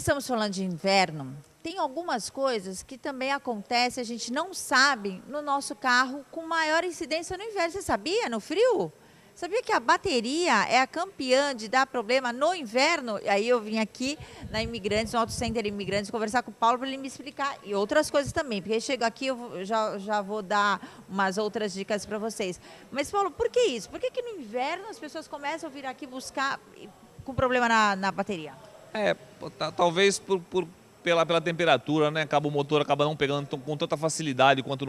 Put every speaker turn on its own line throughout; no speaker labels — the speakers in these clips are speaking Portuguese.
estamos falando de inverno, tem algumas coisas que também acontecem, a gente não sabe no nosso carro com maior incidência no inverno. Você sabia? No frio? Sabia que a bateria é a campeã de dar problema no inverno? Aí eu vim aqui na Imigrantes, no Auto Center Imigrantes, conversar com o Paulo para ele me explicar. E outras coisas também, porque chego aqui eu já vou dar umas outras dicas para vocês. Mas, Paulo, por que isso? Por que no inverno as pessoas começam a vir aqui buscar com problema na bateria?
Talvez pela temperatura, né? O motor acaba não pegando com tanta facilidade quanto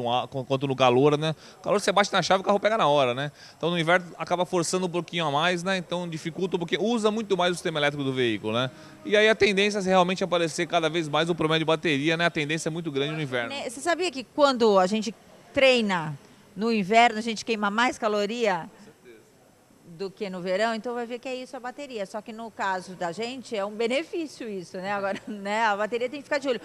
no calor, né? O calor você bate na chave, o carro pega na hora, né? Então no inverno acaba forçando um pouquinho a mais, né? Então dificulta um pouquinho, usa muito mais o sistema elétrico do veículo, né? E aí a tendência é realmente aparecer cada vez mais o problema de bateria, né? A tendência é muito grande no inverno.
Você sabia que quando a gente treina no inverno, a gente queima mais caloria do que no verão? Então vai ver que é isso a bateria. Só que no caso da gente é um benefício isso, né? Agora, né, a bateria tem que ficar de olho.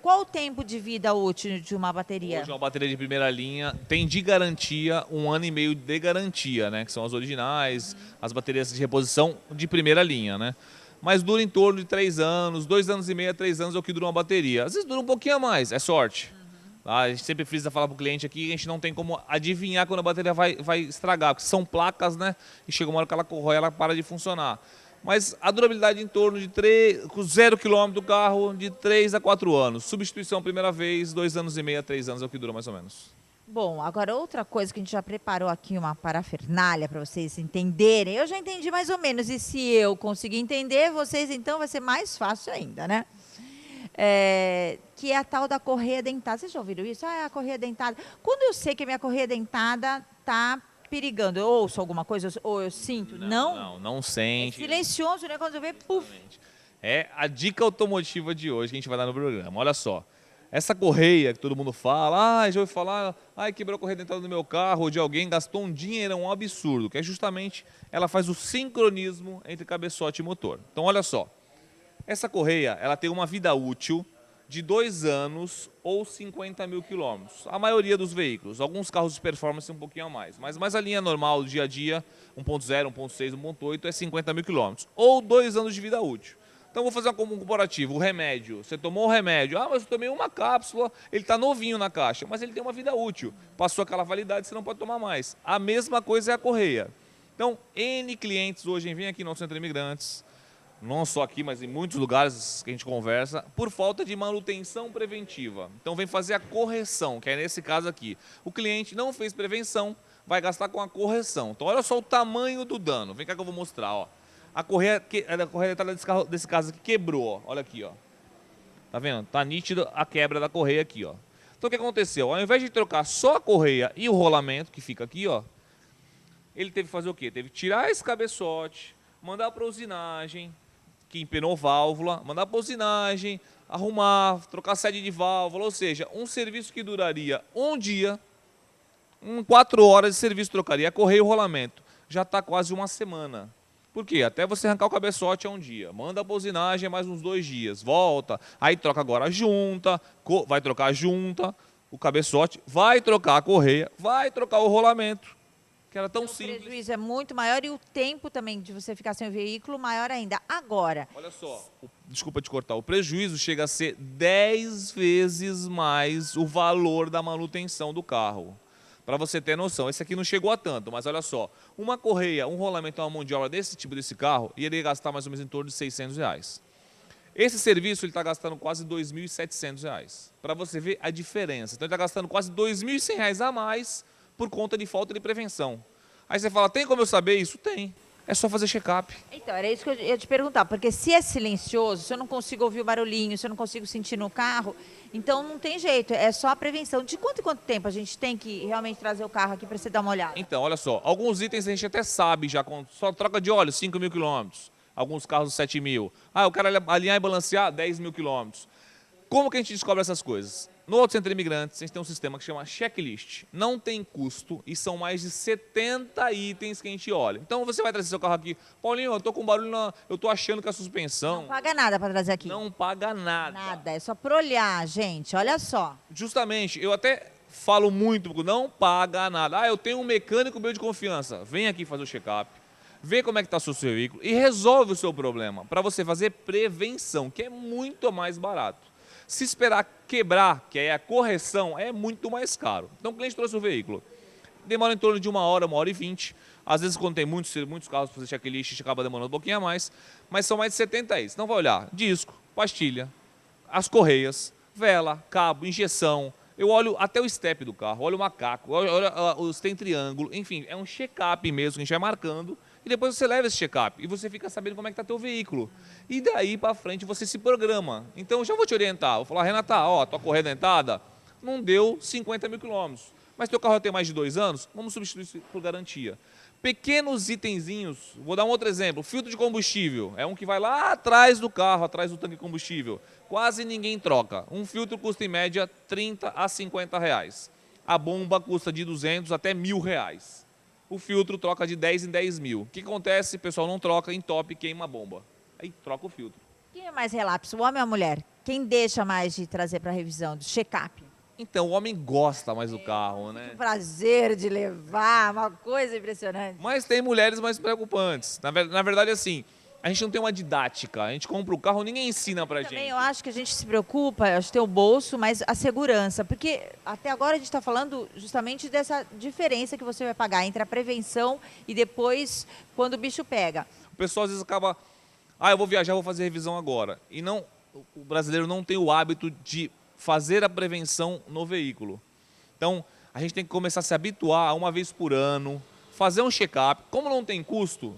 Qual o tempo de vida útil de uma bateria?
Hoje uma bateria de primeira linha tem de garantia 1 ano e meio de garantia, né? Que são as originais, as baterias de reposição de primeira linha, né? Mas dura em torno de 3 anos, 2 anos e meio a 3 anos é o que dura uma bateria. Às vezes dura um pouquinho a mais, é sorte. A gente sempre precisa falar para o cliente aqui que a gente não tem como adivinhar quando a bateria vai estragar, porque são placas, né? E chega uma hora que ela corrói, ela para de funcionar. Mas a durabilidade em torno de 0 km do carro, de 3 a 4 anos. Substituição primeira vez, 2 anos e meio a 3 anos é o que dura mais ou menos.
Bom, agora outra coisa que a gente já preparou aqui, uma parafernália para vocês entenderem. Eu já entendi mais ou menos, e se eu conseguir entender, vocês então vai ser mais fácil ainda, né? Que é a tal da correia dentada. Vocês já ouviram isso? Ah, é a correia dentada. Quando eu sei que a minha correia dentada está perigando, eu ouço alguma coisa ou eu sinto?
Não sente.
É silencioso, né? Quando eu ver, puf.
É a dica automotiva de hoje que a gente vai dar no programa. Olha só. Essa correia que todo mundo fala, já ouviu falar, quebrou a correia dentada do meu carro, ou de alguém, gastou um dinheirão absurdo, que é justamente, ela faz o sincronismo entre cabeçote e motor. Então, olha só. Essa correia, ela tem uma vida útil de 2 anos ou 50 mil quilômetros. A maioria dos veículos. Alguns carros de performance um pouquinho a mais. Mas a linha normal, dia a dia, 1.0, 1.6, 1.8, é 50 mil quilômetros. Ou 2 anos de vida útil. Então, vou fazer um comparativo. O remédio. Você tomou o remédio. Mas eu tomei uma cápsula. Ele está novinho na caixa. Mas ele tem uma vida útil. Passou aquela validade, você não pode tomar mais. A mesma coisa é a correia. Então, N clientes hoje vêm aqui no Centro Imigrantes, não só aqui, mas em muitos lugares que a gente conversa, por falta de manutenção preventiva. Então vem fazer a correção, que é nesse caso aqui. O cliente não fez prevenção, vai gastar com a correção. Então olha só o tamanho do dano. Vem cá que eu vou mostrar, ó. A correia desse caso aqui quebrou, ó. Olha aqui, ó. Tá vendo? Tá nítido a quebra da correia aqui, ó. Então o que aconteceu? Ao invés de trocar só a correia e o rolamento, que fica aqui, ó, ele teve que fazer o quê? Teve que tirar esse cabeçote, mandar para a usinagem, que empenou válvula, mandar para a usinagem, arrumar, trocar sede de válvula, ou seja, um serviço que duraria um dia, 4 horas de serviço trocaria a correia e o rolamento. Já está quase uma semana. Por quê? Até você arrancar o cabeçote é um dia, manda para a usinagem mais uns 2 dias, volta, aí troca agora a junta, vai trocar a junta, o cabeçote, vai trocar a correia, vai trocar o rolamento. Que era tão simples.
O prejuízo é muito maior e o tempo também de você ficar sem o veículo maior ainda. Agora...
Olha só, desculpa te cortar, o prejuízo chega a ser 10 vezes mais o valor da manutenção do carro. Para você ter noção, esse aqui não chegou a tanto, mas olha só, uma correia, um rolamento, uma mão de obra desse tipo desse carro, iria gastar mais ou menos em torno de R$600. Esse serviço ele está gastando quase R$2.700. Para você ver a diferença. Então ele está gastando quase R$2.100 a mais por conta de falta de prevenção. Aí você fala, tem como eu saber isso? Tem. É só fazer check-up.
Então, era isso que eu ia te perguntar, porque se é silencioso, se eu não consigo ouvir o barulhinho, se eu não consigo sentir no carro, então não tem jeito, é só a prevenção. De quanto em quanto tempo a gente tem que realmente trazer o carro aqui para você dar uma olhada?
Então, olha só, alguns itens a gente até sabe já, só troca de óleo, 5 mil quilômetros. Alguns carros, 7 mil. Eu quero alinhar e balancear, 10 mil quilômetros. Como que a gente descobre essas coisas? No Auto Center Imigrantes, a gente tem um sistema que chama checklist. Não tem custo e são mais de 70 itens que a gente olha. Então você vai trazer seu carro aqui. Paulinho, eu tô com barulho, eu tô achando que a suspensão...
Não paga nada para trazer aqui.
Não paga nada.
Nada, é só para olhar, gente, olha só.
Justamente, eu até falo muito, não paga nada. Eu tenho um mecânico meu de confiança. Vem aqui fazer o check-up. vê como é que está o seu veículo e resolve o seu problema, para você fazer prevenção, que é muito mais barato. Se esperar quebrar, que é a correção, é muito mais caro. Então o cliente trouxe o veículo, demora em torno de 1 hora e 20. Às vezes quando tem muitos carros para fazer checklist, acaba demorando um pouquinho a mais, mas são mais de 70 itens. Então vai olhar disco, pastilha, as correias, vela, cabo, injeção. Eu olho até o step do carro, olho o macaco, olho se tem triângulo, enfim, é um check-up mesmo que a gente vai marcando e depois você leva esse check-up e você fica sabendo como é que está teu veículo. E daí para frente você se programa. Então eu já vou te orientar, vou falar, Renata, ó, tua correia dentada não deu 50 mil quilômetros, mas teu carro já tem mais de 2 anos, vamos substituir isso por garantia. Pequenos itenzinhos, vou dar um outro exemplo, filtro de combustível, é um que vai lá atrás do carro, atrás do tanque de combustível, quase ninguém troca, um filtro custa em média 30 a 50 reais, a bomba custa de 200 até 1.000 reais, o filtro troca de 10 em 10 mil, o que acontece? O pessoal não troca, entope, queima a bomba, aí troca o filtro.
Quem é mais relapso, o homem ou a mulher? Quem deixa mais de trazer para revisão, do check-up?
Então, o homem gosta mais do carro, né?
O prazer de levar, uma coisa impressionante.
Mas tem mulheres mais preocupantes. Na verdade, assim, a gente não tem uma didática. A gente compra o carro, ninguém ensina pra
Também
gente.
eu acho que a gente se preocupa, acho que tem o bolso, mas a segurança. Porque até agora a gente está falando justamente dessa diferença que você vai pagar entre a prevenção e depois quando o bicho pega.
O pessoal às vezes acaba, eu vou viajar, vou fazer revisão agora. E não, o brasileiro não tem o hábito de fazer a prevenção no veículo. Então, a gente tem que começar a se habituar a uma vez por ano, fazer um check-up. Como não tem custo,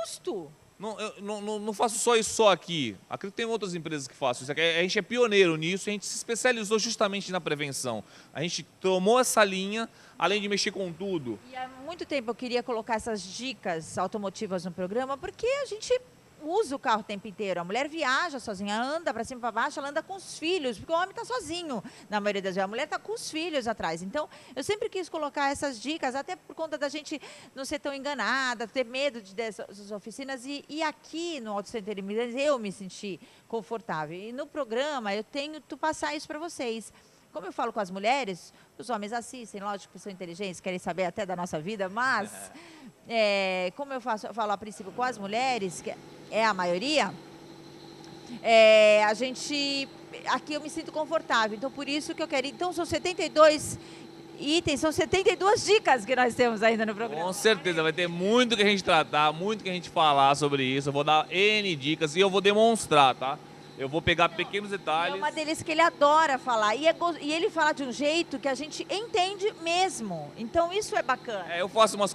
Custo!
não faço só isso só aqui. Acredito que tem outras empresas que façam isso. A gente é pioneiro nisso, a gente se especializou justamente na prevenção. A gente tomou essa linha, além de mexer com tudo.
E há muito tempo eu queria colocar essas dicas automotivas no programa, porque a gente usa o carro o tempo inteiro. A mulher viaja sozinha, anda para cima e para baixo, ela anda com os filhos, porque o homem está sozinho, na maioria das vezes. A mulher está com os filhos atrás. Então, eu sempre quis colocar essas dicas, até por conta da gente não ser tão enganada, ter medo dessas oficinas. E aqui no Auto Center Imigrantes, eu me senti confortável. E no programa, eu tento passar isso para vocês. Como eu falo com as mulheres, os homens assistem, lógico, são inteligentes, querem saber até da nossa vida, mas como eu falo a princípio com as mulheres, que é a maioria, a gente, aqui eu me sinto confortável, então por isso que eu quero. Então são 72 itens, são 72 dicas que nós temos ainda no programa.
Com certeza, vai ter muito que a gente tratar, muito que a gente falar sobre isso. Eu vou dar N dicas e eu vou demonstrar, tá? Eu vou pegar pequenos detalhes.
É uma delícia que ele adora falar. E ele fala de um jeito que a gente entende mesmo. Então isso é bacana.
Eu faço umas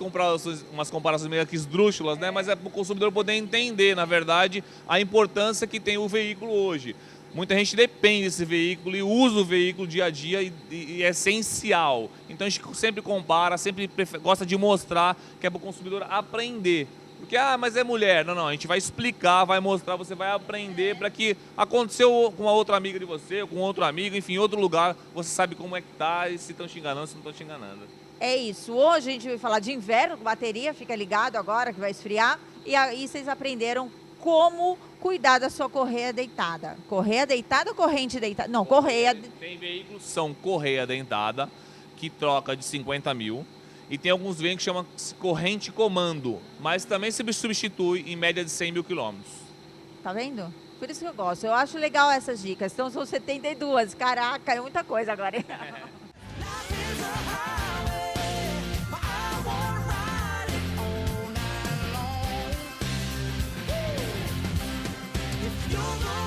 comparações meio que esdrúxulas, né? Mas é para o consumidor poder entender, na verdade, a importância que tem o veículo hoje. Muita gente depende desse veículo e usa o veículo dia a dia e é essencial. Então a gente sempre compara, sempre gosta de mostrar que é para o consumidor aprender. Porque, mas é mulher. Não, a gente vai explicar, vai mostrar, você vai aprender para que aconteceu com uma outra amiga de você, ou com outro amigo, enfim, em outro lugar, você sabe como é que tá e se estão te enganando, se não estão te enganando.
É isso. Hoje a gente vai falar de inverno, com bateria, fica ligado agora que vai esfriar. E aí vocês aprenderam como cuidar da sua correia deitada. Correia deitada ou corrente deitada? Não, correia.
Tem veículos que são correia dentada, que troca de 50 mil. E tem alguns veículos que chamam corrente comando, mas também se substitui em média de 100 mil quilômetros.
Tá vendo? Por isso que eu gosto. Eu acho legal essas dicas. Então são 72. Caraca, é muita coisa agora.
You're